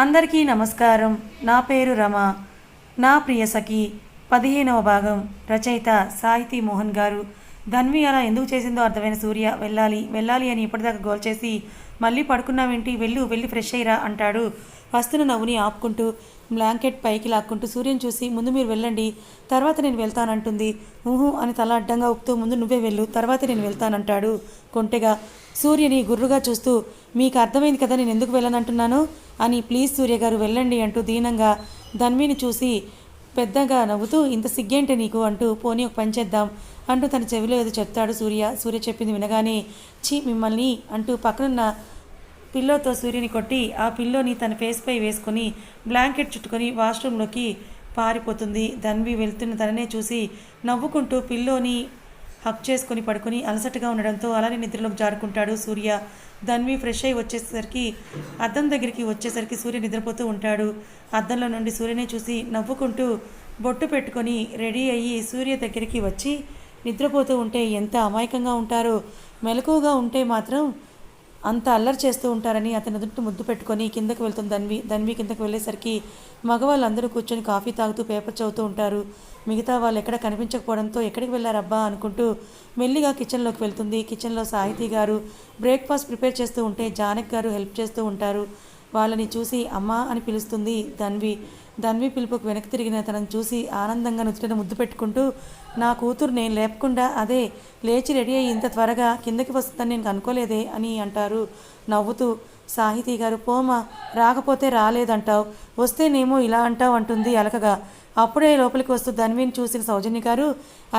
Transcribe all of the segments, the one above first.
అందరికీ నమస్కారం. నా పేరు రమ. నా ప్రియ సఖి 15వ భాగం. రచయిత సాహితీ మోహన్ గారు. ధన్వి అలా ఎందుకు చేసిందో అర్థమైన సూర్య వెళ్ళాలి వెళ్ళాలి అని ఇప్పటిదాకా గోల్ చేసి మళ్ళీ పడుకున్నావేంటి, వెళ్ళి ఫ్రెష్ అయ్యిరా అంటాడు. వస్తున్న నవ్వుని ఆపుకుంటూ బ్లాంకెట్ పైకి లాక్కుంటూ సూర్యని చూసి ముందు మీరు వెళ్ళండి, తర్వాత నేను వెళ్తానంటుంది. ఊహు అని తల అడ్డంగా ఊపుతూ ముందు నువ్వే వెళ్ళు, తర్వాత నేను వెళ్తానంటాడు కొంటెగా. సూర్యని గుర్రుగా చూస్తూ మీకు అర్థమైంది కదా నేను ఎందుకు వెళ్ళనంటున్నాను అని. ప్లీజ్ సూర్య గారు వెళ్ళండి అంటూ దీనంగా ధన్విని చూసి పెద్దగా నవ్వుతూ ఇంత సిగ్గేంటే నీకు అంటూ పోనీ ఒక పని చేద్దాం అంటూ తన చెవిలో ఏదో చెప్తాడు సూర్య. సూర్య చెప్పింది వినగానే చీ మిమ్మల్ని అంటూ పక్కనున్న పిల్లోతో సూర్యుని కొట్టి ఆ పిల్లోని తన ఫేస్పై వేసుకొని బ్లాంకెట్ చుట్టుకొని వాష్రూమ్లోకి పారిపోతుంది. ధన్వి వెళ్తున్న తననే చూసి నవ్వుకుంటూ పిల్లోని హక్ చేసుకొని పడుకొని అలసటగా ఉండడంతో అలానే నిద్రలోకి జారుకుంటాడు సూర్య. ధన్వి ఫ్రెష్ అయి వచ్చేసరికి అద్దం దగ్గరికి వచ్చేసరికి సూర్య నిద్రపోతూ ఉంటాడు. అద్దంలో నుండి సూర్యనే చూసి నవ్వుకుంటూ బొట్టు పెట్టుకొని రెడీ అయ్యి సూర్య దగ్గరికి వచ్చి నిద్రపోతూ ఉంటే ఎంత అమాయకంగా ఉంటారో, మెలకువగా ఉంటే మాత్రం అంత అల్లరి చేస్తూ ఉంటారని అతని ఎదుటి ముద్దు పెట్టుకొని కిందకు వెళ్తుంది ధన్వి కిందకు వెళ్ళేసరికి మగవాళ్ళందరూ కూర్చొని కాఫీ తాగుతూ పేపర్ చదువుతూ ఉంటారు. మిగతా వాళ్ళు ఎక్కడ కనిపించకపోవడంతో ఎక్కడికి వెళ్ళారబ్బా అనుకుంటూ మెల్లిగా కిచెన్లోకి వెళ్తుంది. కిచెన్లో సాహితీ గారు బ్రేక్ఫాస్ట్ ప్రిపేర్ చేస్తూ ఉంటే జానక్ గారు హెల్ప్ చేస్తూ ఉంటారు. వాళ్ళని చూసి అమ్మా అని పిలుస్తుంది ధన్వి పిలుపుకు వెనక్కి తిరిగిన తనను చూసి ఆనందంగా నుదుటిన ముద్దు పెట్టుకుంటూ నా కూతురు నేను లేపకుండా అదే లేచి రెడీ అయ్యి ఇంత త్వరగా కిందకి వస్తుందని నేను అనుకోలేదే అని అంటారు నవ్వుతూ. సాహితీ గారు పోమా, రాకపోతే రాలేదంటావు, వస్తేనేమో ఇలా అంటావు అంటుంది అలకగా. అప్పుడే లోపలికి వస్తూ ధన్విని చూసిన సౌజన్య గారు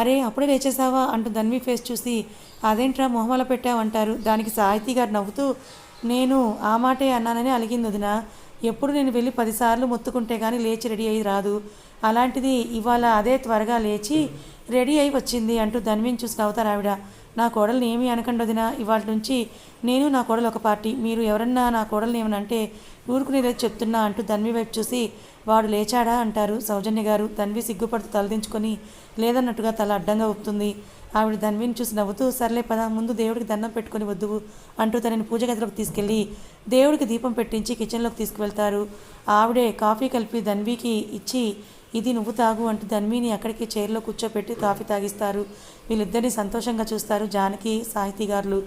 అరే అప్పుడే లేచేసావా అంటూ ధన్వి ఫేస్ చూసి అదేంట్రా మొహమల పెట్టావంటారు. దానికి సాహితీ గారు నవ్వుతూ నేను ఆ మాటే అన్నానని అలిగింది వదిన. ఎప్పుడు నేను వెళ్ళి 10 సార్లు మొత్తుకుంటే కానీ లేచి రెడీ అయ్యి రాదు, అలాంటిది ఇవాళ అదే త్వరగా లేచి రెడీ అయి వచ్చింది అంటూ ధన్విని చూసి నవ్వుతారు ఆవిడ. నా కోడల్ని ఏమీ అనకండి వదిన, ఇవాళ నుంచి నేను నా కోడలు ఒక పార్టీ, మీరు ఎవరన్నా నా కోడల్ని ఏమని అంటే ఊరుకునేదే చెప్తున్నా అంటూ ధన్వి వైపు చూసి వాడు లేచాడా అంటారు సౌజన్య గారు. ధన్వి సిగ్గుపడుతూ తలదించుకొని లేదన్నట్టుగా తల అడ్డంగా ఊపుతుంది. ఆవిడ ధన్విని చూసి నవ్వుతూ సర్లే పద ముందు దేవుడికి దండం పెట్టుకొని వద్దువు అంటూ తనని పూజ గదిలోకి తీసుకెళ్ళి దేవుడికి దీపం పెట్టించి కిచెన్లోకి తీసుకువెళ్తారు. ఆవిడే కాఫీ కలిపి ధన్వికి ఇచ్చి ఇది నువ్వు తాగు అంటూ ధన్విని అక్కడికి చైర్లో కూర్చోపెట్టి కాఫీ తాగిస్తారు. వీళ్ళిద్దరిని సంతోషంగా చూస్తారు జానకి సాహితీ గారులు.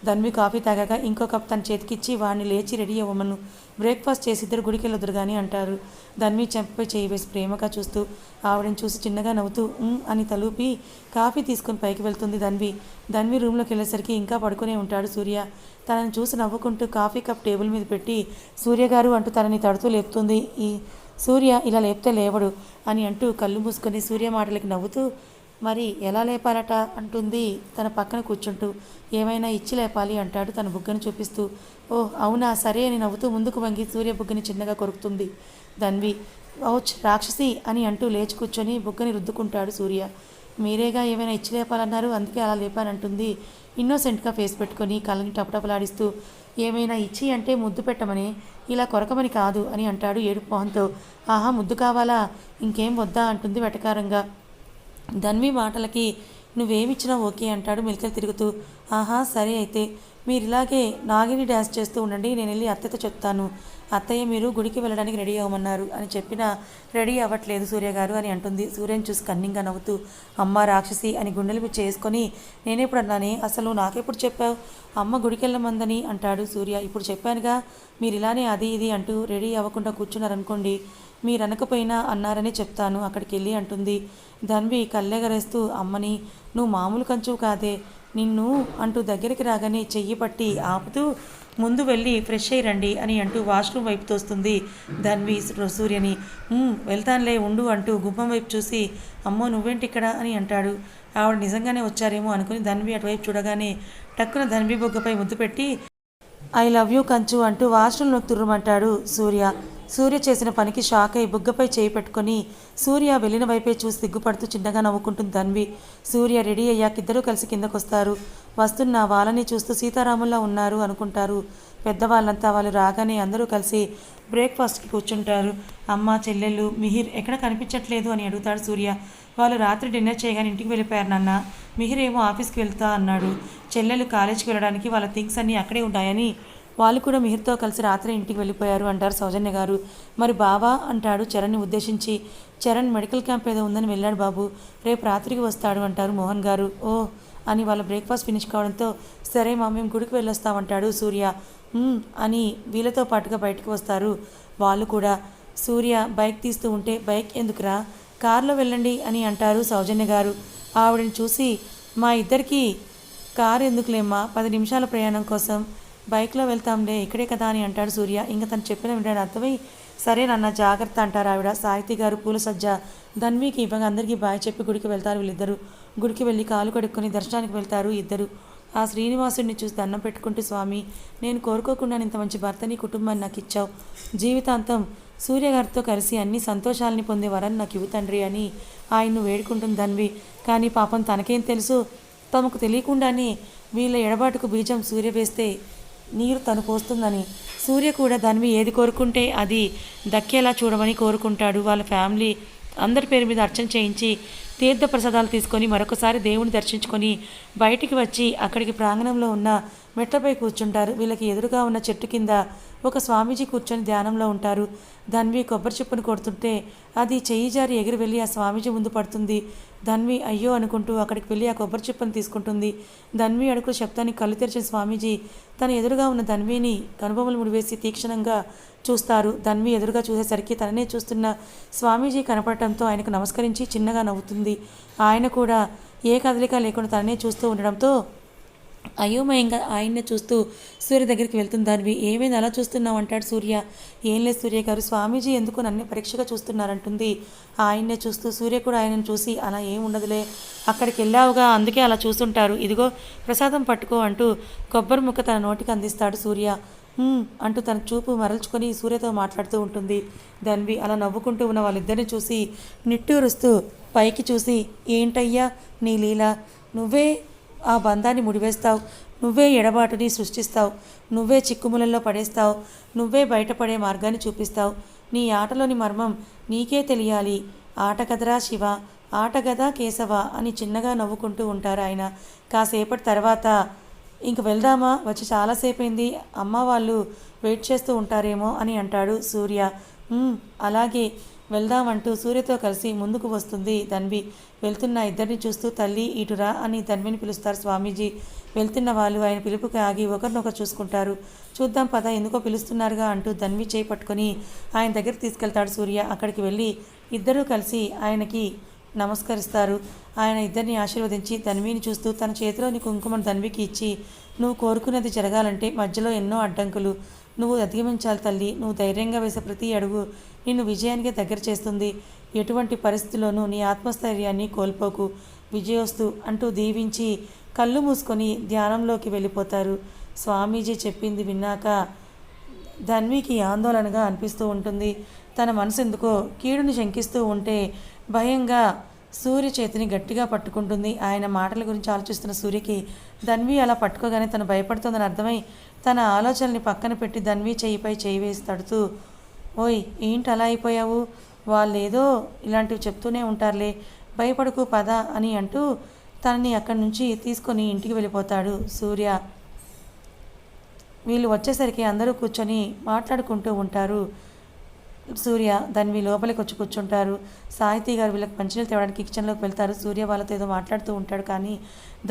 ధన్వి కాఫీ తాగాక ఇంకో కప్ తన చేతికిచ్చి వాడిని లేచి రెడీ అవ్వమను, బ్రేక్ఫాస్ట్ చేసి ఇద్దరు గుడికి వెళ్ళొద్దురు కానీ అంటారు. ధన్వి చెంపపై చేయి వేసి ప్రేమగా చూస్తూ ఆవిడని చూసి చిన్నగా నవ్వుతూ అని తలూపి కాఫీ తీసుకొని పైకి వెళ్తుంది ధన్వి రూమ్లోకి వెళ్ళేసరికి ఇంకా పడుకునే ఉంటాడు సూర్య. తనని చూసి నవ్వుకుంటూ కాఫీ కప్ టేబుల్ మీద పెట్టి సూర్య గారు అంటూ తనని తడుతూ లేపుతుంది. ఈ సూర్య ఇలా లేపితే లేవడు అని అంటూ కళ్ళు మూసుకొని సూర్య మాటలకి నవ్వుతూ మరి ఎలా లేపాలట అంటుంది తన పక్కన కూర్చుంటూ. ఏమైనా ఇచ్చి లేపాలి అంటాడు తన బుగ్గని చూపిస్తూ. ఓహ్ అవునా సరే అని నవ్వుతూ ముందుకు వంగి సూర్య బుగ్గని చిన్నగా కొరుకుతుంది ధన్వి. ఓచ్ రాక్షసి అని అంటూ లేచి కూర్చొని బుగ్గని రుద్దుకుంటాడు సూర్య. మీరేగా ఏమైనా ఇచ్చి లేపాలన్నారు, అందుకే అలా లేపానంటుంది ఇన్నోసెంట్గా ఫేస్ పెట్టుకొని కళ్ళని టపటపలాడిస్తూ. ఏమైనా ఇచ్చి అంటే ముద్దు పెట్టమని, ఇలా కొరకమని కాదు అని అంటాడు ఏడుపు మొహంతో. ఆహా ముద్దు కావాలా, ఇంకేం వద్దా అంటుంది వెటకారంగా. ధన్వి మాటలకి నువ్వేమిచ్చినా ఓకే అంటాడు మెలికలు తిరుగుతూ. ఆహా సరే అయితే మీరు ఇలాగే నాగిని డ్యాన్స్ చేస్తూ ఉండండి, నేను వెళ్ళి అత్తయ్యతో చెప్తాను. అత్తయ్య మీరు గుడికి వెళ్ళడానికి రెడీ అవ్వమన్నారు అని చెప్పినా రెడీ అవ్వట్లేదు సూర్య గారు అని అంటుంది. సూర్యని చూసి కన్నింగా నవ్వుతూ అమ్మ రాక్షసి అని గుండెల మీద చేసుకొని నేనెప్పుడు అన్నానే, అసలు నాకెప్పుడు చెప్పావు అమ్మ గుడికి వెళ్ళమందని అంటాడు సూర్య. ఇప్పుడు చెప్పానుగా, మీరు ఇలానే అది ఇది అంటూ రెడీ అవ్వకుండా కూర్చున్నారనుకోండి, మీరు అనకపోయినా అన్నారని చెప్తాను అక్కడికి వెళ్ళి అంటుంది. ధన్వి కళ్ళెగరేస్తూ అమ్మని నువ్వు మామూలు కంచువు కాదే నిన్ను అంటూ దగ్గరికి రాగానే చెయ్యి పట్టి ఆపుతూ ముందు వెళ్ళి ఫ్రెష్ అయ్యి రండి అని అంటూ వాష్రూమ్ వైపు తోస్తుంది ధన్వి సూర్యని. వెళ్తానులే ఉండు అంటూ గుమ్మం వైపు చూసి అమ్మో నువ్వేంటి ఇక్కడ అని అంటాడు. ఆవిడ నిజంగానే వచ్చారేమో అనుకుని ధన్వి అటువైపు చూడగానే టక్కున ధన్వి బొగ్గపై ముద్దు పెట్టి ఐ లవ్ యూ కంచు అంటూ వాష్రూమ్లోకి తుర్రమంటాడు సూర్య. సూర్య చేసిన పనికి షాక్ అయి బుగ్గపై చేయి పెట్టుకొని సూర్య వెళ్ళిన వైపే చూసి సిగ్గుపడుతూ చిన్నగా నవ్వుకుంటుంది ధన్వి. సూర్య రెడీ అయ్యాక ఇద్దరూ కలిసి కిందకొస్తారు. వస్తున్న వాళ్ళని చూస్తూ సీతారాముల్లా ఉన్నారు అనుకుంటారు పెద్దవాళ్ళంతా. వాళ్ళు రాగానే అందరూ కలిసి బ్రేక్ఫాస్ట్కి కూర్చుంటారు. అమ్మ చెల్లెళ్ళు మిహిర్ ఎక్కడ కనిపించట్లేదు అని అడుగుతాడు సూర్య. వాళ్ళు రాత్రి డిన్నర్ చేయగానే ఇంటికి వెళ్ళిపోయారు నాన్న, మిహిర్ ఏమో ఆఫీస్కి వెళ్తా అన్నాడు. చెల్లెలు కాలేజీకి వెళ్ళడానికి వాళ్ళ థింగ్స్ అన్నీ అక్కడే ఉన్నాయని వాళ్ళు కూడా మిహిర్తో కలిసి రాత్రి ఇంటికి వెళ్ళిపోయారు అంటారు సౌజన్య గారు. మరి బావా అంటాడు చరణ్ని ఉద్దేశించి. చరణ్ మెడికల్ క్యాంప్ ఏదో ఉందని వెళ్ళాడు బాబు, రేపు రాత్రికి వస్తాడు అంటారు మోహన్ గారు. ఓ అని వాళ్ళ బ్రేక్ఫాస్ట్ ఫినిష్ కావడంతో సరే మా మేము గుడికి వెళ్ళొస్తామంటాడు సూర్య. అని వీళ్ళతో పాటుగా బయటకు వస్తారు వాళ్ళు కూడా. సూర్య బైక్ తీస్తూ ఉంటే బైక్ ఎందుకురా, కారులో వెళ్ళండి అని అంటారు సౌజన్య గారు. ఆవిడని చూసి మా ఇద్దరికి కారు ఎందుకులేమ్మా, 10 నిమిషాల ప్రయాణం కోసం బైక్లో వెళ్తాంలే, ఇక్కడే కదా అని అంటాడు సూర్య. ఇంకా తను చెప్పిన వినడానికి అర్థమై సరే నాన్న జాగ్రత్త అంటారు ఆవిడ. సాహితి గారు పూల సజ్జ ధన్వికి ఇవ్వగా అందరికీ బాయ్ చెప్పి గుడికి వెళ్తారు వీళ్ళిద్దరు. గుడికి వెళ్ళి కాలు కడుక్కొని దర్శనానికి వెళ్తారు ఇద్దరు. ఆ శ్రీనివాసుడిని చూసి దండం పెట్టుకుంటూ, స్వామి నేను కోరుకోకుండా ఇంత మంచి భర్తని కుటుంబాన్ని నాకు ఇచ్చావు, జీవితాంతం సూర్య గారితో కలిసి అన్ని సంతోషాలని పొందే వరని నాకు ఇవ్వు తండ్రి అని ఆయన్ను వేడుకుంటుంది ధన్వి. కానీ పాపం తనకేం తెలుసు, తమకు తెలియకుండానే వీళ్ళ ఎడబాటుకు బీజం సూర్య వేస్తే నీరు తను పోస్తుందని. సూర్య కూడా ధన్వి ఏది కోరుకుంటే అది దక్కేలా చూడమని కోరుకుంటాడు. వాళ్ళ ఫ్యామిలీ అందరి పేరు మీద అర్చన చేయించి తీర్థ ప్రసాదాలు తీసుకొని మరొకసారి దేవుని దర్శించుకొని బయటికి వచ్చి అక్కడికి ప్రాంగణంలో ఉన్న మెట్లపై కూర్చుంటారు. వీళ్ళకి ఎదురుగా ఉన్న చెట్టు కింద ఒక స్వామీజీ కూర్చొని ధ్యానంలో ఉంటారు. ధన్వి కొబ్బరి చెప్పును కొడుతుంటే అది చెయ్యి జారి ఎగిరి వెళ్ళి ఆ స్వామీజీ ముందు పడుతుంది. ధన్వి అయ్యో అనుకుంటూ అక్కడికి వెళ్ళి ఆ కొబ్బరి చెప్పును తీసుకుంటుంది. ధన్వి అడుగుల శబ్దానికి కళ్ళు తెరిచిన స్వామీజీ తన ఎదురుగా ఉన్న ధన్విని కనుబొమ్మలు ముడివేసి తీక్షణంగా చూస్తారు. ధన్వి ఎదురుగా చూసేసరికి తననే చూస్తున్న స్వామీజీ కనపడటంతో ఆయనకు నమస్కరించి చిన్నగా నవ్వుతుంది. ఆయన కూడా ఏ కదలిక లేకుండా తననే చూస్తూ ఉండడంతో అయోమయంగా ఆయన్నే చూస్తూ సూర్య దగ్గరికి వెళ్తుంది ధన్వి. ఏమైంది అలా చూస్తున్నావు అంటాడు సూర్య. ఏం లేదు సూర్య గారు, స్వామీజీ ఎందుకు నన్ను పరీక్షగా చూస్తున్నారంటుంది. ఆయన్నే చూస్తూ సూర్య కూడా ఆయనను చూసి అలా ఏం ఉండదులే, అక్కడికి వెళ్ళావుగా అందుకే అలా చూస్తుంటారు, ఇదిగో ప్రసాదం పట్టుకో అంటూ కొబ్బరి ముక్క తన నోటికి అందిస్తాడు సూర్య. అంటూ తన చూపు మరల్చుకొని సూర్యతో మాట్లాడుతూ ఉంటుంది ధన్వి. అలా నవ్వుకుంటూ ఉన్న వాళ్ళిద్దరిని చూసి నిట్టూరుస్తూ పైకి చూసి ఏంటయ్యా నీ లీల, నువ్వే ఆ బంధాన్ని ముడివేస్తావు, నువ్వే ఎడబాటుని సృష్టిస్తావు, నువ్వే చిక్కుములలో పడేస్తావు, నువ్వే బయటపడే మార్గాన్ని చూపిస్తావు, నీ ఆటలోని మర్మం నీకే తెలియాలి, ఆట కదరా శివ, ఆట గదా కేశవ అని చిన్నగా నవ్వుకుంటూ ఉంటారు ఆయన. కాసేపటి తర్వాత ఇంక వెళ్దామా, వచ్చి చాలాసేపు అయింది, అమ్మ వాళ్ళు వెయిట్ చేస్తూ ఉంటారేమో అని అంటాడు సూర్య. అలాగే వెళ్దామంటూ సూర్యతో కలిసి ముందుకు వస్తుంది ధన్వి. వెళ్తున్న ఇద్దరిని చూస్తూ తల్లి ఇటురా అని ధన్విని పిలుస్తారు స్వామీజీ. వెళ్తున్న వాళ్ళు ఆయన పిలుపుకి ఆగి ఒకరినొకరు చూసుకుంటారు. చూద్దాం పద, ఎందుకో పిలుస్తున్నారుగా అంటూ ధన్వి చేయి పట్టుకొని ఆయన దగ్గరికి తీసుకెళ్తాడు సూర్య. అక్కడికి వెళ్ళి ఇద్దరూ కలిసి ఆయనకి నమస్కరిస్తారు. ఆయన ఇద్దరిని ఆశీర్వదించి ధన్విని చూస్తూ తన చేతిలోని కుంకుమను ధన్వికి ఇచ్చి, నువ్వు కోరుకున్నది జరగాలంటే మధ్యలో ఎన్నో అడ్డంకులు నువ్వు అధిగమించాలి తల్లి, నువ్వు ధైర్యంగా వేసే ప్రతి అడుగు నిన్ను విజయానికి దగ్గర చేస్తుంది, ఎటువంటి పరిస్థితుల్లోనూ నీ ఆత్మస్థైర్యాన్ని కోల్పోకు, విజయోస్తు అంటూ దీవించి కళ్ళు మూసుకొని ధ్యానంలోకి వెళ్ళిపోతారు. స్వామీజీ చెప్పింది విన్నాక ధన్వికి ఆందోళనగా అనిపిస్తూ ఉంటుంది. తన మనసు ఎందుకో కీడుని శంకిస్తూ ఉంటే భయంగా సూర్య చేతిని గట్టిగా పట్టుకుంటుంది. ఆయన మాటల గురించి ఆలోచిస్తున్న సూర్యకి ధన్వి అలా పట్టుకోగానే తను భయపడుతుందని అర్థమై తన ఆలోచనల్ని పక్కన పెట్టి ధన్వి చేయిపై చేయి వేసి తడుతూ, ఓయ్ ఏంటి అలా అయిపోయావు, వాళ్ళేదో ఇలాంటివి చెప్తూనే ఉంటారులే, భయపడుకు పద అని అంటూ తనని అక్కడి నుంచి తీసుకొని ఇంటికి వెళ్ళిపోతాడు సూర్య. వీళ్ళు వచ్చేసరికి అందరూ కూర్చొని మాట్లాడుకుంటూ ఉంటారు. సూర్య ధన్వి లోపలికి వచ్చి కూర్చుంటారు. సాహితీ గారు వీళ్ళకి మంచినీళ్ళు తేవడానికి కిచెన్లోకి వెళ్తారు. సూర్య వాళ్ళతో ఏదో మాట్లాడుతూ ఉంటాడు. కానీ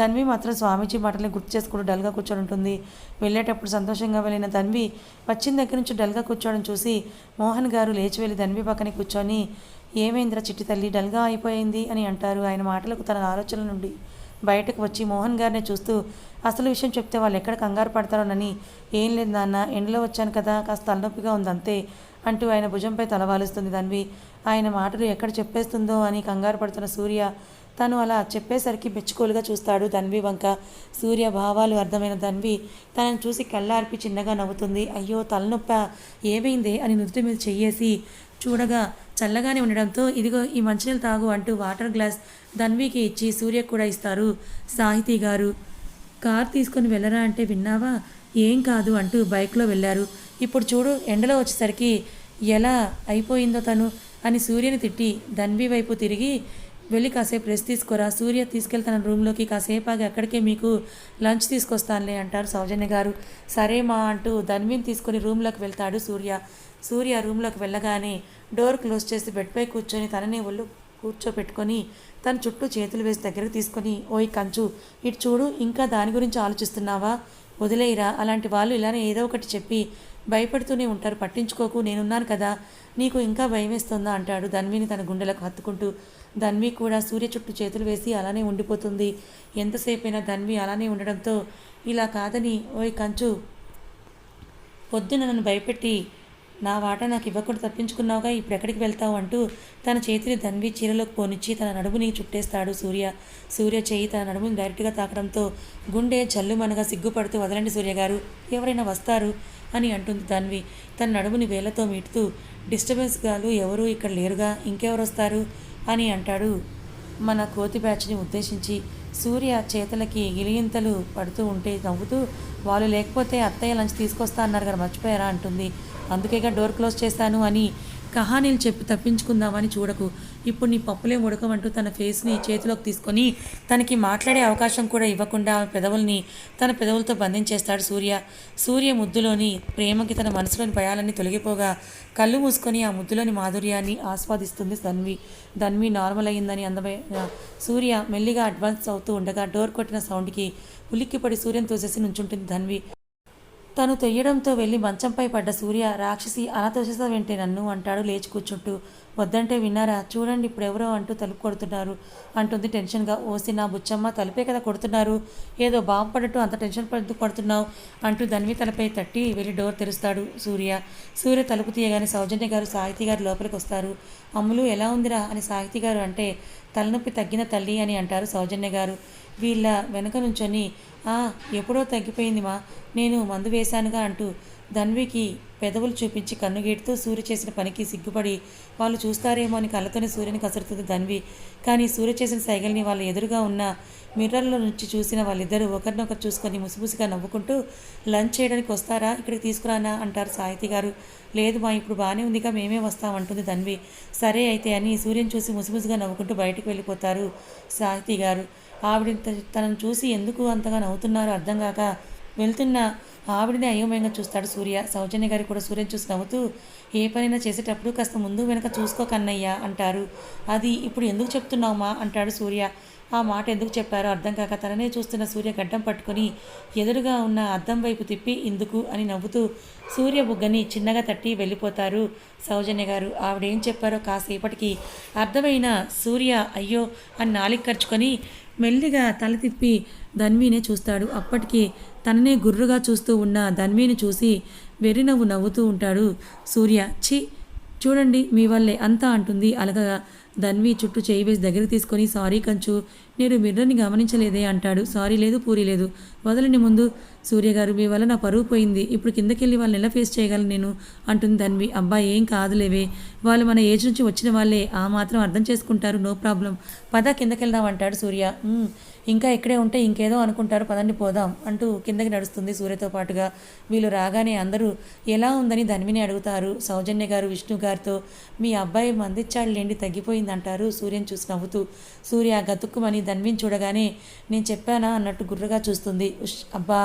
ధన్వి మాత్రం స్వామీజీ మాటల్ని గుర్తు చేసుకుంటూ డల్గా కూర్చొని ఉంటుంది. వెళ్ళేటప్పుడు సంతోషంగా వెళ్ళిన ధన్వి వచ్చిన దగ్గర నుంచి డల్గా కూర్చోవడం చూసి మోహన్ గారు లేచి వెళ్ళి ధన్వి పక్కనే కూర్చొని, ఏమైందిరా చిట్టి తల్లి డల్గా అయిపోయింది అని అంటారు. ఆయన మాటలకు తన ఆలోచనల నుండి బయటకు వచ్చి మోహన్ గారిని చూస్తూ, అసలు విషయం చెప్తే వాళ్ళు ఎక్కడ కంగారు పడతారోనని. ఏం లేదు నాన్న, ఎండలో వచ్చాను కదా, కాస్త తలనొప్పిగా ఉంది అంతే అంటూ ఆయన భుజంపై తలవాలుస్తుంది ధన్వి. ఆయన మాటలు ఎక్కడ చెప్పేస్తుందో అని కంగారు పడుతున్న సూర్య తను అలా చెప్పేసరికి మెచ్చుకోలుగా చూస్తాడు ధన్వి వంక. సూర్య భావాలు అర్థమైన ధన్వి తనని చూసి కళ్ళార్పి చిన్నగా నవ్వుతుంది. అయ్యో తలనొప్ప, ఏమైందే అని నుదుటి మీద చెయ్యేసి చూడగా చల్లగానే ఉండడంతో ఇదిగో ఈ మంచినీళ్ళు తాగు అంటూ వాటర్ గ్లాస్ ధన్వికి ఇచ్చి సూర్యకు కూడా ఇస్తారు సాహితీ గారు. కార్ తీసుకొని వెళ్ళరా అంటే విన్నావా, ఏం కాదు అంటూ బైక్లో వెళ్ళారు. ఇప్పుడు చూడు ఎండలో వచ్చేసరికి ఎలా అయిపోయిందో తను అని సూర్యని తిట్టి ధన్వి వైపు తిరిగి, వెళ్ళి కాసేపు రెస్ట్ తీసుకోరా, సూర్య తీసుకెళ్లి తన రూమ్లోకి, కాసేపు ఆగి అక్కడికే మీకు లంచ్ తీసుకొస్తానులే అంటారు సౌజన్య గారు. సరే మా అంటూ ధన్విని తీసుకొని రూమ్లోకి వెళ్తాడు సూర్య. సూర్య రూమ్లోకి వెళ్ళగానే డోర్ క్లోజ్ చేసి బెడ్పై కూర్చొని తననే ఒళ్ళు కూర్చోపెట్టుకొని తన చుట్టూ చేతులు వేసి దగ్గరకు తీసుకొని, ఓయ్ కంచు, ఇటు చూడు, ఇంకా దాని గురించి ఆలోచిస్తున్నావా? వదిలేయిరా, అలాంటి వాళ్ళు ఇలానే ఏదో ఒకటి చెప్పి భయపడుతూనే ఉంటారు, పట్టించుకోకు, నేనున్నాను కదా, నీకు ఇంకా భయం వేస్తుందా అంటాడు ధన్విని తన గుండెలకు హత్తుకుంటూ. ధన్వి కూడా సూర్య చుట్టూ చేతులు వేసి అలానే ఉండిపోతుంది. ఎంతసేపైనా ధన్వి అలానే ఉండడంతో, ఇలా కాదని, ఓయ్ కంచు, పొద్దున నన్ను భయపెట్టి నా వాటా నాకు ఇవ్వకుండా తప్పించుకున్నావుగా, ఇప్పుడు ఎక్కడికి వెళ్తావు అంటూ తన చేతిని ధన్వి చీరలోకి పోనిచ్చి తన నడుముని చుట్టేస్తాడు సూర్య. సూర్య చేయి తన నడుముని డైరెక్ట్గా తాకడంతో గుండె జల్లుమనగా సిగ్గుపడుతూ, వదలండి సూర్య గారు, ఎవరైనా వస్తారు అని అంటుంది ధన్వి తన నడుముని వేళ్లతో మీటుతూ. డిస్టర్బెన్స్ గాలు ఎవరూ ఇక్కడ లేరుగా, ఇంకెవరు వస్తారు అని అంటాడు మన కోతి బ్యాచ్ని ఉద్దేశించి. సూర్య చేతులకి గిలిగింతలు పడుతూ ఉంటే నవ్వుతూ, వాళ్ళు లేకపోతే అత్తయ్య లంచ్ తీసుకొస్తా అన్నారు కదా, మర్చిపోయారా అంటుంది. అందుకేగా డోర్ క్లోజ్ చేశాను అని కహానీలు చెప్పి తప్పించుకుందామని చూడకు, ఇప్పుడు నీ పప్పులే ఉడకమంటూ తన ఫేస్ని చేతిలోకి తీసుకొని తనకి మాట్లాడే అవకాశం కూడా ఇవ్వకుండా పెదవుల్ని తన పెదవులతో బంధించేస్తాడు సూర్య. సూర్య ముద్దులోని ప్రేమకి తన మనసులోని భయాలన్నీ తొలగిపోగా కళ్ళు మూసుకొని ఆ ముద్దులోని మాధుర్యాన్ని ఆస్వాదిస్తుంది ధన్వి. ధన్వి నార్మల్ అయ్యిందని అందమైన సూర్య మెల్లిగా అడ్వాన్స్ అవుతూ ఉండగా డోర్ కొట్టిన సౌండ్కి ఉలిక్కిపడి సూర్యను తోసేసి నుంచుంటుంది ధన్వి. తను తొయ్యడంతో వెళ్ళి మంచంపై పడ్డ సూర్య, రాక్షసి, అలా తోసేసావేంటే నన్ను అంటాడు లేచి కూర్చుంటూ. వద్దంటే విన్నారా, చూడండి ఇప్పుడు ఎవరో అంటూ తలుపు కొడుతున్నారు అంటుంది టెన్షన్గా. ఓసి నా బుచ్చమ్మ, తలుపే కదా కొడుతున్నారు, ఏదో బాంబు పడట్టు అంత టెన్షన్ పడుతూ కొడుతున్నావు అంటూ ధన్వి తలపై తట్టి వెళ్ళి డోర్ తెరుస్తాడు సూర్య. సూర్య తలుపు తీయగానే సౌజన్య గారు, సాహితీ గారు లోపలికి వస్తారు. అమ్ములు ఎలా ఉందిరా అని సాహితీ గారు అంటే, తలనొప్పి తగ్గిన తల్లి అని అంటారు సౌజన్య గారు. వీళ్ళ వెనక నుంచొని, ఎప్పుడో తగ్గిపోయింది మా, నేను మందు వేశానుగా అంటూ ధన్వికి పెదవులు చూపించి కన్నుగీటుతూ సూర్య చేసిన పనికి సిగ్గుపడి వాళ్ళు చూస్తారేమో అని కళ్ళతోనే సూర్యుని కసురుతుంది ధన్వి. కానీ సూర్య చేసిన సైగల్ని వాళ్ళ ఎదురుగా ఉన్న మిర్రర్లో నుంచి చూసిన వాళ్ళిద్దరూ ఒకరినొకరు చూసుకొని ముసిముసిగా నవ్వుకుంటూ, లంచ్ చేయడానికి వస్తారా, ఇక్కడికి తీసుకురానా అంటారు సాహితీ గారు. లేదు మా, ఇప్పుడు బాగానే ఉందిగా, మేమే వస్తామంటుంది ధన్వి. సరే అయితే అని సూర్యుని చూసి ముసిముసిగా నవ్వుకుంటూ బయటికి వెళ్ళిపోతారు సాహితీ గారు. ఆవిడ తనను చూసి ఎందుకు అంతగా నవ్వుతున్నారో అర్థం కాక వెళ్తున్న ఆవిడని అయోమయంగా చూస్తాడు సూర్య. సౌజన్య గారు కూడా సూర్యని చూసి నవ్వుతూ, ఏ పనైనా చేసేటప్పుడు కాస్త ముందు వెనక చూసుకోకన్నయ్యా అంటారు. అది ఇప్పుడు ఎందుకు చెప్తున్నావుమా అంటాడు సూర్య. ఆ మాట ఎందుకు చెప్పారో అర్థం కాక తననే చూస్తున్న సూర్య గడ్డం పట్టుకొని ఎదురుగా ఉన్న అద్దం వైపు తిప్పి ఇందుకు అని నవ్వుతూ సూర్య బుగ్గని చిన్నగా తట్టి వెళ్ళిపోతారు సౌజన్య గారు. ఆవిడేం చెప్పారో కాసేపటికి అర్థమైన సూర్య అయ్యో అని నాలిక ఖర్చుకొని మెల్లిగా తల తిప్పి ధన్వీనే చూస్తాడు. అప్పటికి తననే గుర్రుగా చూస్తూ ఉన్న ధన్వీని చూసి వెర్రినవ్వు నవ్వుతూ ఉంటాడు సూర్య. ఛీ చూడండి మీ వల్లే అంతా అంటుంది అలగగా. ధన్వి చుట్టూ చేయి వేసి దగ్గరికి తీసుకొని, సారీ కంచు, నేను మిర్రర్ని గమనించలేదే అంటాడు. సారీ లేదు, పూరి లేదు, వదలని ముందు. సూర్యగారు, మీ వల్ల నా పరువు పోయింది, ఇప్పుడు కిందకెళ్ళి వాళ్ళని ఎలా ఫేస్ చేయగలను నేను అంటుంది ధన్వి. అబ్బా ఏం కాదులేవే, వాళ్ళు మన ఏజ్ నుంచి వచ్చిన వాళ్ళే, ఆ మాత్రం అర్థం చేసుకుంటారు, నో ప్రాబ్లం, పద కిందకెళ్దాం అంటాడు సూర్య. ఇంకా ఇక్కడే ఉంటే ఇంకేదో అనుకుంటారు, పదండి పోదాం అంటూ కిందకి నడుస్తుంది సూర్యతో పాటుగా. వీళ్ళు రాగానే అందరూ ఎలా ఉందని ధన్విని అడుగుతారు సౌజన్య గారు విష్ణు గారితో. మీ అబ్బాయి మందిచ్చాడులేండి, తగ్గిపోయిందంటారు సూర్యని చూసి నవ్వుతూ. సూర్య గతుక్కుమని ధన్విని చూడగానే నేను చెప్పానా అన్నట్టు గుర్రగా చూస్తుంది. అబ్బా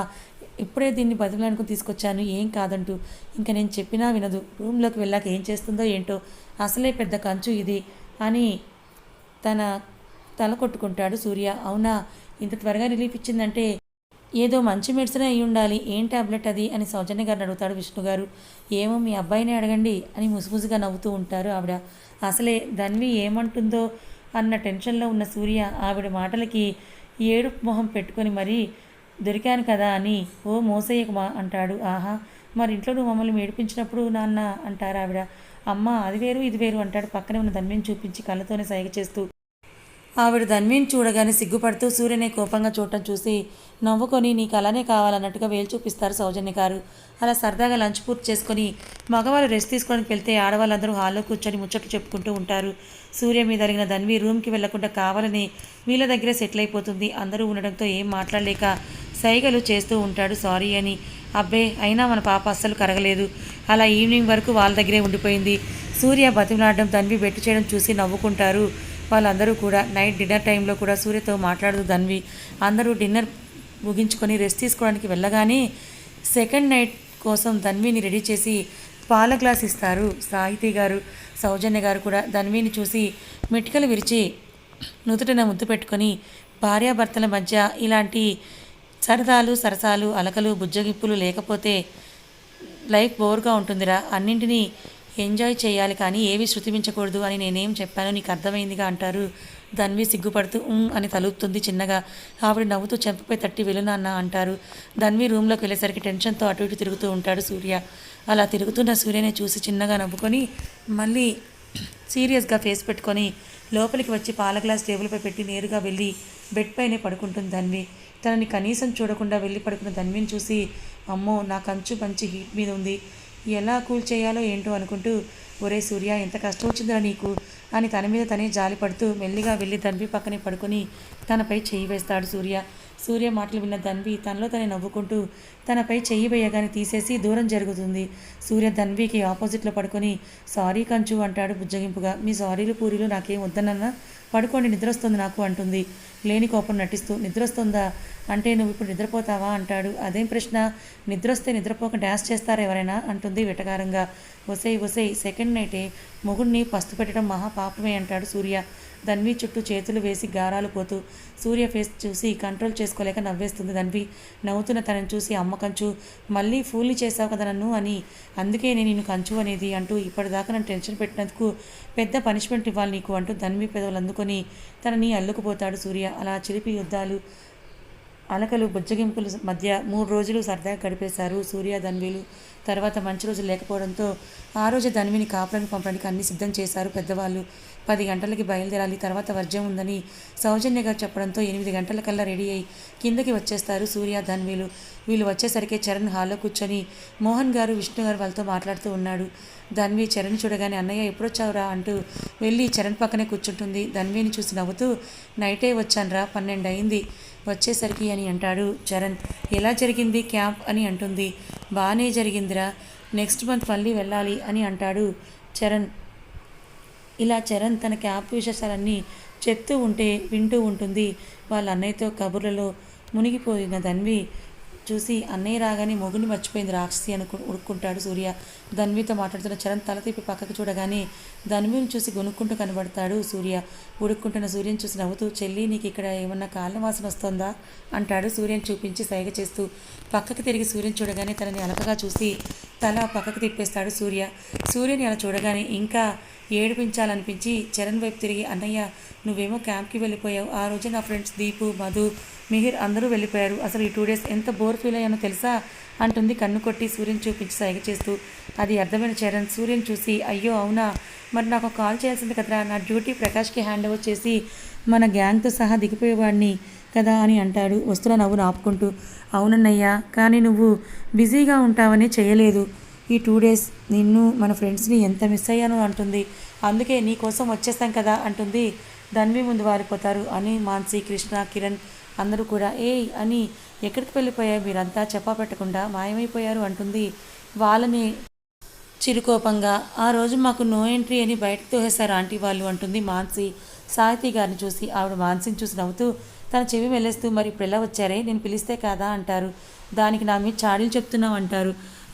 ఇప్పుడే దీన్ని బదులనుకుని తీసుకొచ్చాను, ఏం కాదంటూ. ఇంకా నేను చెప్పినా వినదు, రూమ్లోకి వెళ్ళాక ఏం చేస్తుందో ఏంటో, అసలే పెద్ద కంచు ఇది అని తన తల కొట్టుకుంటాడు సూర్య. అవునా, ఇంత త్వరగా రిలీఫ్ ఇచ్చిందంటే ఏదో మంచి మెడిసిన్ అయి ఉండాలి, ఏం ట్యాబ్లెట్ అది అని సౌజన్య గారిని అడుగుతాడు విష్ణు గారు. ఏమో మీ అబ్బాయిని అడగండి అని ముసుముసుగా నవ్వుతూ ఉంటారు ఆవిడ. అసలే ధన్వి ఏమంటుందో అన్న టెన్షన్లో ఉన్న సూర్య ఆవిడ మాటలకి ఏడుపు మొహం పెట్టుకొని మరీ దొరికాను కదా అని ఓ మోసయ్యకుమా అంటాడు. ఆహా, మరి ఇంట్లో నువ్వు మమ్మల్ని ఏడిపించినప్పుడు నాన్న అంటారు ఆవిడ. అమ్మ అది వేరు ఇది వేరు అంటాడు పక్కనే ఉన్న ధన్విని చూపించి కళ్ళతోనే సైగ చేస్తూ. ఆవిడ ధన్విని చూడగానే సిగ్గుపడుతూ సూర్యనే కోపంగా చూడటం చూసి నవ్వుకొని నీకు అలానే కావాలన్నట్టుగా వేలు చూపిస్తారు సౌజన్య గారు. అలా సరదాగా లంచ్ పూర్తి చేసుకొని మగవాళ్ళు రెస్ట్ తీసుకోవడానికి వెళ్తే ఆడవాళ్ళందరూ హాల్లో కూర్చొని ముచ్చట్లు చెప్పుకుంటూ ఉంటారు. సూర్య మీద అడిగిన ధన్వి రూమ్కి వెళ్లకుండా కావాలని వీళ్ళ దగ్గరే సెటిల్ అయిపోతుంది. అందరూ ఉండడంతో ఏం మాట్లాడలేక సైగలు చేస్తూ ఉంటాడు సారీ అని. అబ్బే అయినా మన పాప అస్సలు కరగలేదు, అలా ఈవినింగ్ వరకు వాళ్ళ దగ్గరే ఉండిపోయింది. సూర్య బతిమలాడడం ధన్వి బెట్టు చేయడం చూసి నవ్వుకుంటారు వాళ్ళందరూ కూడా నైట్ డిన్నర్ టైంలో కూడా సూర్యతో మాట్లాడుతూ ధన్వి అందరూ డిన్నర్ ముగించుకొని రెస్ట్ తీసుకోవడానికి వెళ్ళగానే సెకండ్ నైట్ కోసం ధన్విని రెడీ చేసి పాల గ్లాస్ ఇస్తారు సాహితీ గారు. సౌజన్య గారు కూడా ధన్విని చూసి మెటికలు విరిచి నుదుటిన ముద్దు పెట్టుకొని భార్యాభర్తల మధ్య ఇలాంటి సరదాలు సరసాలు అలకలు బుజ్జగిప్పులు లేకపోతే లైఫ్ బోర్గా ఉంటుందిరా, అన్నింటినీ ఎంజాయ్ చేయాలి కానీ ఏవి శృతిమించకూడదు అని నేనేం చెప్పానో నీకు అర్థమైందిగా అంటారు. ధన్వి సిగ్గుపడుతూ అని తలుపుతుంది చిన్నగా. ఆవిడ నవ్వుతూ చెంపపై తట్టి వెలునాన్న అంటారు. ధన్వి రూమ్లోకి వెళ్ళేసరికి టెన్షన్తో అటు ఇటు తిరుగుతూ ఉంటాడు సూర్య. అలా తిరుగుతున్న సూర్యని చూసి చిన్నగా నవ్వుకొని మళ్ళీ సీరియస్గా ఫేస్ పెట్టుకొని లోపలికి వచ్చి పాల గ్లాస్ టేబుల్పై పెట్టి నేరుగా వెళ్ళి బెడ్ పైనే పడుకుంటుంది ధన్వి. తనని కనీసం చూడకుండా వెళ్ళి పడుకున్న ధన్విని చూసి అమ్మో నా కంచు మంచి హీట్ మీద ఉంది, ఎలా కూల్ చేయాలో ఏంటో అనుకుంటూ ఒరే సూర్య ఎంత కష్టం వచ్చిందిరా నీకు అని తన మీద తనే జాలి పడుతూ మెల్లిగా వెళ్ళి ధన్వి పక్కనే పడుకొని తనపై చెయ్యి వేస్తాడు సూర్య. సూర్య మాటలు విన్న ధన్వి తనలో తనే నవ్వుకుంటూ తనపై చెయ్యి వేయగానే తీసేసి దూరం జరుగుతుంది. సూర్య ధన్వికి ఆపోజిట్లో పడుకొని సారీ కంచు అంటాడు బుజ్జగింపుగా. మీ సారీలు పూరీలు నాకేం వద్దనన్నా, పడుకోండి నిద్రొస్తుంది నాకు అంటుంది లేని కోపం నటిస్తూ. నిద్రొస్తుందా అంటే నువ్వు ఇప్పుడు నిద్రపోతావా అంటాడు. అదేం ప్రశ్న, నిద్రొస్తే నిద్రపోక డ్యాన్స్ చేస్తారా ఎవరైనా అంటుంది వెటకారంగా. ఒసేయ్ సెకండ్ నైటే మొగుడిని పస్తు పెట్టడం మహాపాపమే అంటాడు సూర్య ధన్వి చుట్టూ చేతులు వేసి గారాలు పోతూ. సూర్య ఫేస్ చూసి కంట్రోల్ చేసుకోలేక నవ్వేస్తుంది ధన్వి. నవ్వుతున్న తనని చూసి అమ్మ కంచు మళ్ళీ ఫూల్ని చేసావు కదా నన్ను అని, అందుకే నేను నిన్ను కంచు అనేది అంటూ ఇప్పటిదాకా నన్ను టెన్షన్ పెట్టినందుకు పెద్ద పనిష్మెంట్ ఇవ్వాలి నీకు అంటూ ధన్వి పెదవులు అందుకొని తనని అల్లుకుపోతాడు సూర్య. అలా చిలిపి యుద్ధాలు అలకలు బుజ్జగింపుల మధ్య 3 రోజులు సరదాగా గడిపేశారు సూర్య ధన్వీలు. తర్వాత మంచి రోజులు లేకపోవడంతో ఆ రోజు ధన్విని కాపురానికి పంపడానికి అన్ని సిద్ధం చేశారు పెద్దవాళ్ళు. 10 గంటలకి బయలుదేరాలి, తర్వాత వర్జం ఉందని సౌజన్య గారు చెప్పడంతో 8 గంటలకల్లా రెడీ అయి కిందకి వచ్చేస్తారు సూర్య ధన్వీలు. వీళ్ళు వచ్చేసరికి చరణ్ హాల్లో కూర్చొని మోహన్ గారు విష్ణు గారు వాళ్ళతో మాట్లాడుతూ ఉన్నాడు. ధన్వి చరణ్ చూడగానే అన్నయ్య ఎప్పుడొచ్చావురా అంటూ వెళ్ళి చరణ్ పక్కనే కూర్చుంటుంది. ధన్విని చూసి నవ్వుతూ నైటే వచ్చానురా, 12 అయింది వచ్చేసరికి అని అంటాడు చరణ్. ఎలా జరిగింది క్యాంప్ అని అంటుంది. బాగానే జరిగిందిరా, నెక్స్ట్ మంత్ మళ్ళీ వెళ్ళాలి అని అంటాడు చరణ్. ఇలా చరణ్ తన క్యాంప్ విశేషాలన్నీ చెప్తూ ఉంటే వింటూ ఉంటుంది. వాళ్ళ అన్నయ్యతో కబుర్లలో మునిగిపోయిన ధన్వి చూసి అన్నయ్య రాగానే మొగుని మర్చిపోయింది రాక్షసి ఉడుక్కుంటాడు సూర్య. ధన్వితో మాట్లాడుతున్న చరణ్ తల తిప్పి పక్కకు చూడగానే ధన్విని చూసి గొనుక్కుంటూ కనబడతాడు సూర్య. ఉడుక్కుంటున్న సూర్యని చూసి నవ్వుతూ చెల్లి నీకు ఇక్కడ ఏమన్నా కాళ్ళ వాసన వస్తుందా అంటాడు సూర్యని చూపించి సైగ చేస్తూ. పక్కకు తిరిగి సూర్యని చూడగానే తనని అలకగా చూసి తల పక్కకు తిప్పేస్తాడు సూర్య. సూర్యని అలా చూడగానే ఇంకా ఏడిపించాలనిపించి చరణ్ వైపు తిరిగి అన్నయ్య నువ్వేమో క్యాంప్కి వెళ్ళిపోయావు, ఆ రోజు నా ఫ్రెండ్స్ దీపు మధు మిహిర్ అందరూ వెళ్ళిపోయారు, అసలు ఈ 2 days ఎంత బోర్ ఫీల్ అయ్యానో తెలుసా అంటుంది కన్ను కొట్టి సూర్యని చూపించి సైగ చేస్తూ. అది అర్థమైన చరణ్ సూర్యని చూసి అయ్యో అవునా, మరి నాకు కాల్ చేయాల్సింది కదరా, నా డ్యూటీ ప్రకాష్కి హ్యాండ్ ఓవర్ చేసి మన గ్యాంగ్తో సహా దిగిపోయేవాడిని కదా అని అంటాడు వస్తున్న నవ్వును ఆపుకుంటూ. అవునన్నయ్యా, కానీ నువ్వు బిజీగా ఉంటావని చేయలేదు. ఈ 2 days నిన్ను మన ఫ్రెండ్స్ని ఎంత మిస్ అయ్యానో అంటుంది. అందుకే నీ కోసం వచ్చేస్తాం కదా అంటుంది. ధన్వి ముందు వారిపోతారు అని మాన్సి కృష్ణ కిరణ్ అందరూ కూడా ఏయ్ అని ఎక్కడికి వెళ్ళిపోయారు మీరంతా చెప్పా పెట్టకుండా మాయమైపోయారు అంటుంది వాళ్ళని చిరుకోపంగా. ఆ రోజు మాకు నో ఎంట్రీ అని బయటకు తోసేశారు ఆంటీ వాళ్ళు అంటుంది మాన్సి సాహితీ గారిని చూసి. ఆవిడ మాన్సిని చూసి నవ్వుతూ తన చెవి వెళ్ళేస్తూ మరి ఇప్పుడు ఎలా వచ్చారే, నేను పిలిస్తే కాదా అంటారు. దానికి నా మీద చాడీలు చెప్తున్నావు అంటారు.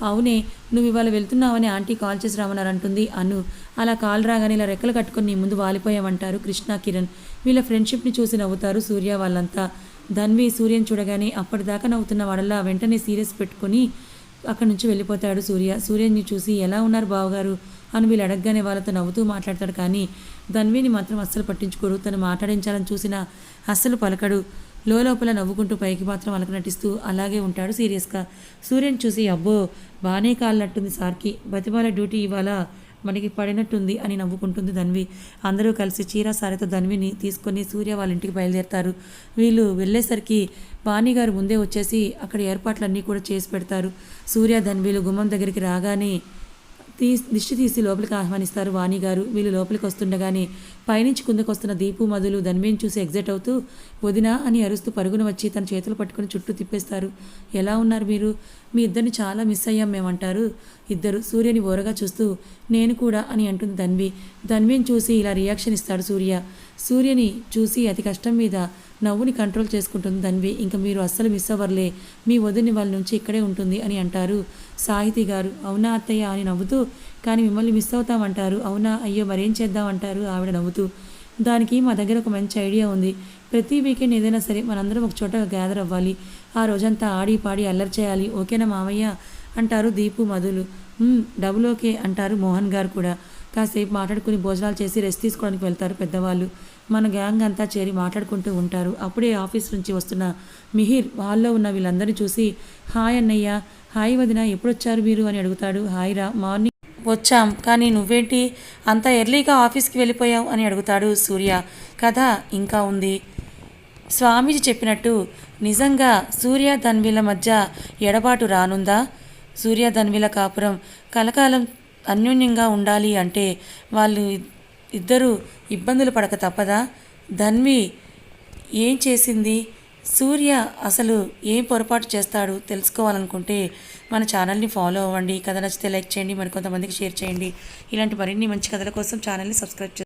అవునే, నువ్వు ఇవాళ వెళ్తున్నావని ఆంటీ కాల్ చేసి రమ్మన్నారు అంటుంది అను. అలా కాల్ రాగానే ఇలా రెక్కలు కట్టుకొని నీ ముందు వాలిపోయామంటారు కృష్ణ కిరణ్. వీళ్ళ ఫ్రెండ్షిప్ని చూసి నవ్వుతారు సూర్య వాళ్ళంతా. ధన్వి సూర్యని చూడగానే అప్పటిదాకా నవ్వుతున్న వాడల్లా వెంటనే సీరియస్ పెట్టుకొని అక్కడి నుంచి వెళ్ళిపోతాడు సూర్య. సూర్యని చూసి ఎలా ఉన్నారు బావగారు అని వీళ్ళు అడగగానే వాళ్ళతో నవ్వుతూ మాట్లాడతాడు. కానీ ధన్విని మాత్రం అస్సలు పట్టించుకోడు. తను మాట్లాడించాలని చూసినా అస్సలు పలకడు. లోపల నవ్వుకుంటూ పైకి మాత్రం అలక నటిస్తూ అలాగే ఉంటాడు సీరియస్గా. సూర్యని చూసి అబ్బో బాగానే కాలినట్టుంది సార్కి, బతిమాల డ్యూటీ ఇవాళ మనకి పడినట్టుంది అని నవ్వుకుంటుంది ధన్వి. అందరూ కలిసి చీర సారెతో ధన్విని తీసుకొని సూర్య వాళ్ళ ఇంటికి బయలుదేరతారు. వీళ్ళు వెళ్ళేసరికి వాణిగారు ముందే వచ్చేసి అక్కడ ఏర్పాట్లన్నీ కూడా చేసి పెడతారు. సూర్య ధన్వీలు గుమ్మం దగ్గరికి రాగానే దిష్టి తీసి లోపలికి ఆహ్వానిస్తారు వాణి గారు. వీళ్ళు లోపలికి వస్తుండగానే పైనుంచి కిందకు వస్తున్న దీపు మధులు ధన్వేని చూసి ఎగ్జైట్ అవుతూ వదినా అని అరుస్తూ పరుగున వచ్చి తన చేతులు పట్టుకుని చుట్టూ తిప్పేస్తారు. ఎలా ఉన్నారు మీరు? మీ ఇద్దరిని చాలా మిస్ అయ్యాం మేమంటారు. ఇద్దరు సూర్యని ఓరగా చూస్తూ నేను కూడా అని అంటుంది ధన్వేని చూసి ఇలా రియాక్షన్ ఇస్తాడు సూర్యని చూసి అతి కష్టం మీద నవ్వుని కంట్రోల్ చేసుకుంటుంది ధన్వి. ఇంకా మీరు అస్సలు మిస్ అవ్వర్లే, మీ వదిని వాళ్ళ నుంచి ఇక్కడే ఉంటుంది అని అంటారు సాహితి గారు. అవునా అత్తయ్య అని నవ్వుతూ, కానీ మిమ్మల్ని మిస్ అవుతామంటారు. అవునా, అయ్యో మరేం చేద్దామంటారు ఆవిడ నవ్వుతూ. దానికి మా దగ్గర ఒక మంచి ఐడియా ఉంది. ప్రతి వీకెండ్ ఏదైనా సరే మనందరం ఒక చోట గ్యాదర్ అవ్వాలి. ఆ రోజంతా ఆడి పాడి అల్లరి చేయాలి. ఓకేనా మామయ్య అంటారు దీపు మధులు. డబుల్ ఓకే అంటారు మోహన్ గారు కూడా. కాసేపు మాట్లాడుకుని భోజనాలు చేసి రెస్ట్ తీసుకోవడానికి వెళ్తారు పెద్దవాళ్ళు. మన గ్యాంగ్ అంతా చేరి మాట్లాడుకుంటూ ఉంటారు. అప్పుడే ఆఫీస్ నుంచి వస్తున్న మిహిర్ హాల్లో ఉన్న వీళ్ళందరినీ చూసి హాయ్ అన్నయ్య, హాయ్ వదిన, ఎప్పుడొచ్చారు మీరు అని అడుగుతాడు. హాయ్ రా, మార్నింగ్ వచ్చాం, కానీ నువ్వేంటి అంత ఎర్లీగా ఆఫీస్కి వెళ్ళిపోయావు అని అడుగుతాడు సూర్య. కథ ఇంకా ఉంది. స్వామీజీ చెప్పినట్టు నిజంగా సూర్య ధన్విల మధ్య ఎడబాటు రానుందా? సూర్య ధన్విల కాపురం కలకాలం అన్యోన్యంగా ఉండాలి అంటే వాళ్ళు ఇద్దరు ఇబ్బందులు పడక తప్పదా? ధన్వి ఏం చేసింది? సూర్య అసలు ఏం పొరపాటు చేస్తాడు తెలుసుకోవాలనుకుంటే మన ఛానల్ని ఫాలో అవ్వండి. కథ నచ్చితే లైక్ చేయండి, మరికొంతమందికి షేర్ చేయండి. ఇలాంటి మరిన్ని మంచి కథల కోసం ఛానల్ని సబ్స్క్రైబ్ చేయండి.